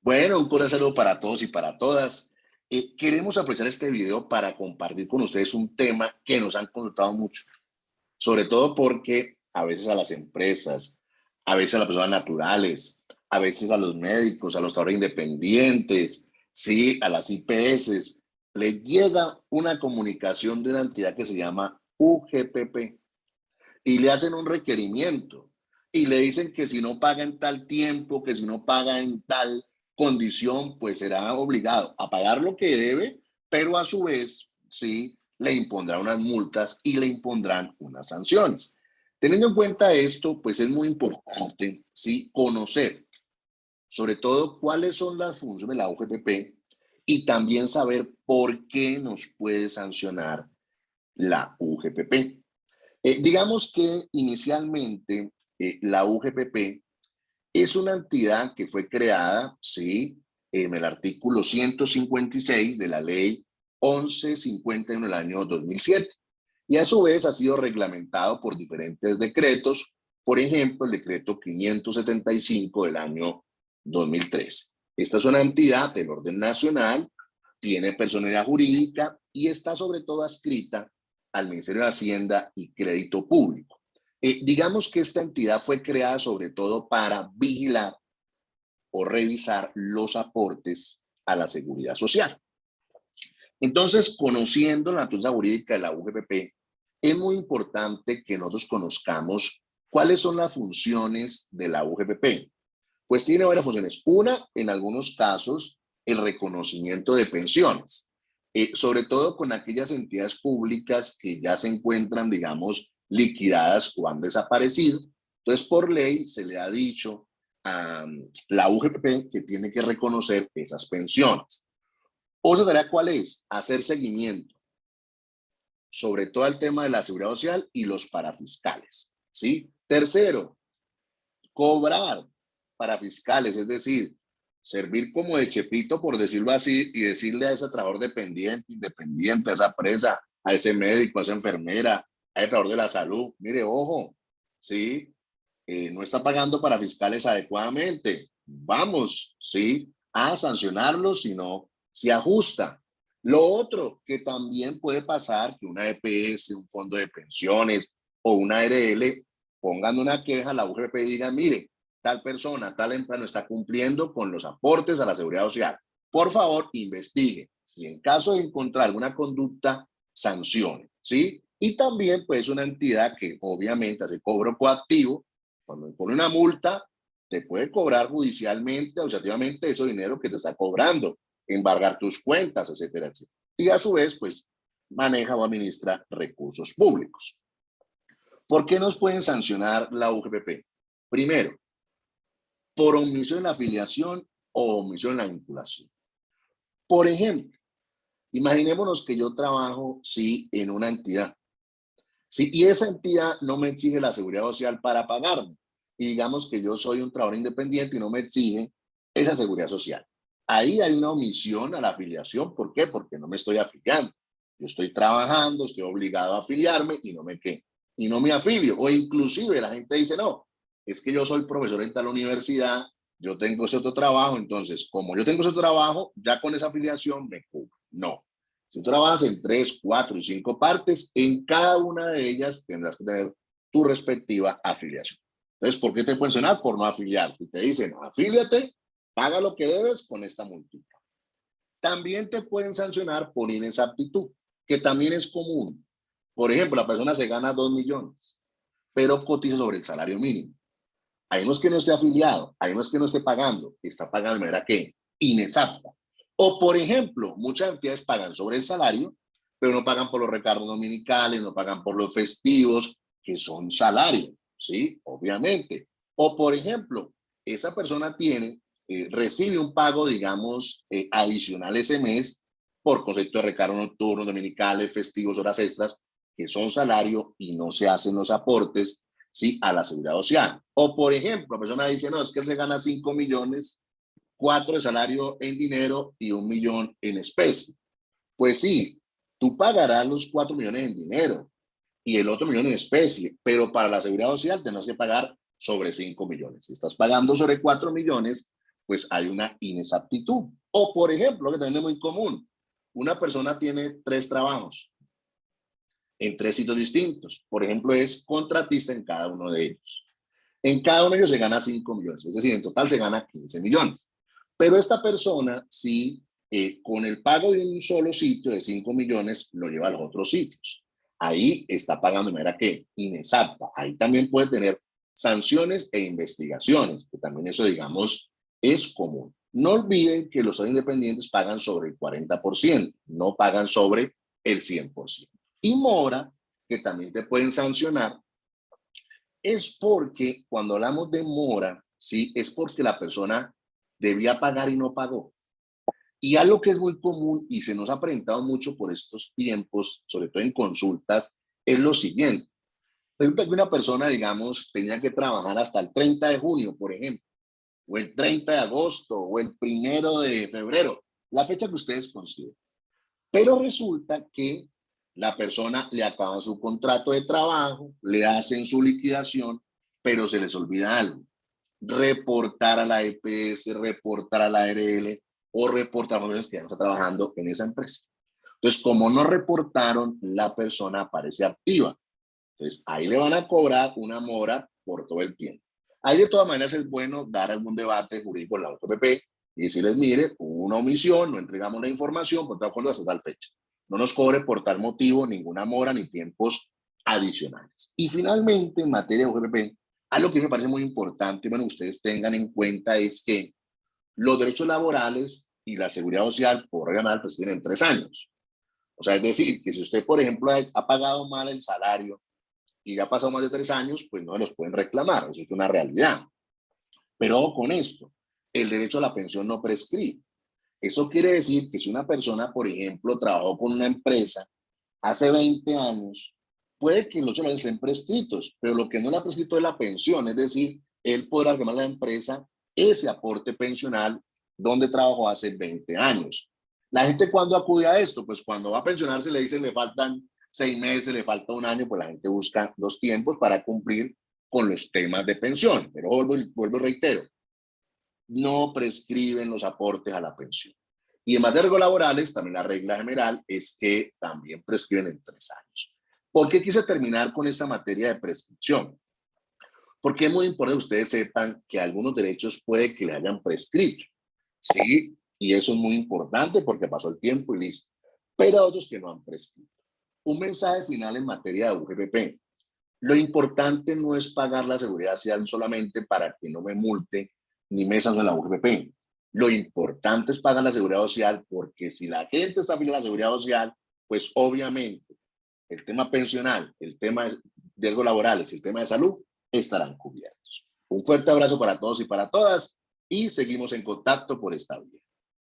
Bueno, un cordial saludo para todos y para todas. Queremos aprovechar este video para compartir con ustedes un tema que nos han consultado mucho, sobre todo porque a veces a las empresas, a veces a las personas naturales, a veces a los médicos, a los trabajadores independientes, sí, a las IPS, les llega una comunicación de una entidad que se llama UGPP y le hacen un requerimiento y le dicen que si no paga en tal tiempo, que si no paga en tal condición, pues será obligado a pagar lo que debe, pero a su vez, sí, le impondrán unas multas y le impondrán unas sanciones. Teniendo en cuenta esto, pues es muy importante, sí, conocer sobre todo cuáles son las funciones de la UGPP y también saber por qué nos puede sancionar la UGPP. Digamos que inicialmente la UGPP es una entidad que fue creada, sí, en el artículo 156 de la ley 1151 del año 2007. Y a su vez ha sido reglamentado por diferentes decretos, por ejemplo, el decreto 575 del año 2013. Esta es una entidad del orden nacional, tiene personalidad jurídica y está sobre todo adscrita al Ministerio de Hacienda y Crédito Público. Digamos que esta entidad fue creada sobre todo para vigilar o revisar los aportes a la seguridad social. Entonces, conociendo la naturaleza jurídica de la UGPP, es muy importante que nosotros conozcamos cuáles son las funciones de la UGPP. Pues tiene varias funciones. Una, en algunos casos, el reconocimiento de pensiones, sobre todo con aquellas entidades públicas que ya se encuentran, digamos, liquidadas o han desaparecido. Entonces, por ley se le ha dicho a la UGPP que tiene que reconocer esas pensiones. Otra tarea, ¿cuál es? Hacer seguimiento, sobre todo el tema de la seguridad social y los parafiscales, ¿sí? Tercero, cobrar parafiscales, es decir, servir como de chepito, por decirlo así, y decirle a ese trabajador dependiente, independiente, a esa presa, a ese médico, a esa enfermera, a ese trabajador de la salud, mire, ojo, ¿sí? No está pagando parafiscales adecuadamente. Vamos, ¿sí? A sancionarlos si no se ajusta. Lo otro que también puede pasar, que una EPS, un fondo de pensiones o una ARL pongan una queja, la UGPP diga, mire, tal persona, tal empresa no está cumpliendo con los aportes a la seguridad social. Por favor, investigue. Y en caso de encontrar alguna conducta, sancione, ¿sí? Y también, pues, una entidad que obviamente hace cobro coactivo. Cuando pone una multa, te puede cobrar judicialmente, administrativamente, ese dinero que te está cobrando, embargar tus cuentas, etcétera, etcétera. Y a su vez, pues, maneja o administra recursos públicos. ¿Por qué nos pueden sancionar la UGPP? Primero, por omisión en la afiliación o omisión en la vinculación. Por ejemplo, imaginémonos que yo trabajo, sí, en una entidad, sí, y esa entidad no me exige la seguridad social para pagarme. Y digamos que yo soy un trabajador independiente y no me exige esa seguridad social. Ahí hay una omisión a la afiliación. ¿Por qué? Porque no me estoy afiliando. Yo estoy trabajando, estoy obligado a afiliarme y no me qué. Y no me afilio. O inclusive la gente dice, no, es que yo soy profesor en tal universidad, yo tengo ese otro trabajo, entonces como yo tengo ese otro trabajo, ya con esa afiliación me cubro. No. Si tú trabajas en 3, 4 y 5 partes, en cada una de ellas tendrás que tener tu respectiva afiliación. Entonces, ¿por qué te pueden sancionar? Por no afiliarte. Te dicen, afíliate, paga lo que debes con esta multita. También te pueden sancionar por inexactitud, que también es común. Por ejemplo, la persona se gana 2 millones, pero cotiza sobre el salario mínimo. Ahí no es que no esté afiliado, ahí no es que no esté pagando, está pagando de manera que inexacta. O, por ejemplo, muchas entidades pagan sobre el salario, pero no pagan por los recargos dominicales, no pagan por los festivos, que son salarios, ¿sí? Obviamente. O, por ejemplo, esa persona recibe un pago, digamos, adicional ese mes por concepto de recargos nocturnos, dominicales, festivos, horas extras, que son salario y no se hacen los aportes, ¿sí? A la seguridad social. O, por ejemplo, la persona dice, no, es que él se gana 5 millones, 4 de salario en dinero y 1 millón en especie. Pues sí, tú pagarás los 4 millones en dinero y el otro millón en especie, pero para la seguridad social tendrás que pagar sobre 5 millones. Si estás pagando sobre 4 millones, pues hay una inexactitud. O, por ejemplo, que también es muy común, una persona tiene 3 trabajos en 3 sitios distintos. Por ejemplo, es contratista en cada uno de ellos. En cada uno de ellos se gana 5 millones, es decir, en total se gana 15 millones. Pero esta persona, sí, con el pago de un solo sitio de 5 millones, lo lleva a los otros sitios. Ahí está pagando de manera que inexacta. Ahí también puede tener sanciones e investigaciones, que también eso, digamos, es común. No olviden que los independientes pagan sobre el 40%, no pagan sobre el 100%. Y mora, que también te pueden sancionar, es porque cuando hablamos de mora, sí, es porque la persona debía pagar y no pagó. Y algo que es muy común y se nos ha presentado mucho por estos tiempos, sobre todo en consultas, es lo siguiente. Resulta que una persona, digamos, tenía que trabajar hasta el 30 de junio, por ejemplo, o el 30 de agosto, o el 1 de febrero, la fecha que ustedes consideren. Pero resulta que la persona le acaban su contrato de trabajo, le hacen su liquidación, pero se les olvida algo: reportar a la EPS, reportar a la ARL o reportar a los jóvenes que ya no está trabajando en esa empresa. Entonces, como no reportaron, la persona aparece activa. Entonces, ahí le van a cobrar una mora por todo el tiempo. Ahí, de todas maneras, es bueno dar algún debate jurídico en la UJPP y decirles: mire, hubo una omisión, no entregamos la información, por tal acuerdo hasta tal fecha. No nos cobre por tal motivo ninguna mora ni tiempos adicionales. Y finalmente, en materia de UJPP, algo que me parece muy importante, bueno, ustedes tengan en cuenta, es que los derechos laborales y la seguridad social, por regla general, pues tienen 3 años. O sea, es decir, que si usted, por ejemplo, ha pagado mal el salario y ya ha pasado más de 3 años, pues no los pueden reclamar. Eso es una realidad. Pero con esto, el derecho a la pensión no prescribe. Eso quiere decir que si una persona, por ejemplo, trabajó con una empresa hace 20 años, puede que los salarios estén prescritos, pero lo que no le ha prescrito es la pensión. Es decir, él podrá reclamar a la empresa ese aporte pensional donde trabajó hace 20 años. La gente, ¿cuándo acude a esto? Pues cuando va a pensionarse le dicen le faltan 6 meses, le falta un año, pues la gente busca los tiempos para cumplir con los temas de pensión. Pero vuelvo y reitero, no prescriben los aportes a la pensión. Y en materia laborales, también la regla general es que también prescriben en 3 años. ¿Por qué quise terminar con esta materia de prescripción? Porque es muy importante que ustedes sepan que algunos derechos puede que le hayan prescrito. Sí, y eso es muy importante porque pasó el tiempo y listo. Pero otros que no han prescrito. Un mensaje final en materia de UGPP. Lo importante no es pagar la seguridad social solamente para que no me multe ni me sancionen la UGPP. Lo importante es pagar la seguridad social, porque si la gente está afiliada a la seguridad social, pues obviamente el tema pensional, el tema de algo laborales, el tema de salud estarán cubiertos. Un fuerte abrazo para todos y para todas y seguimos en contacto por esta vía.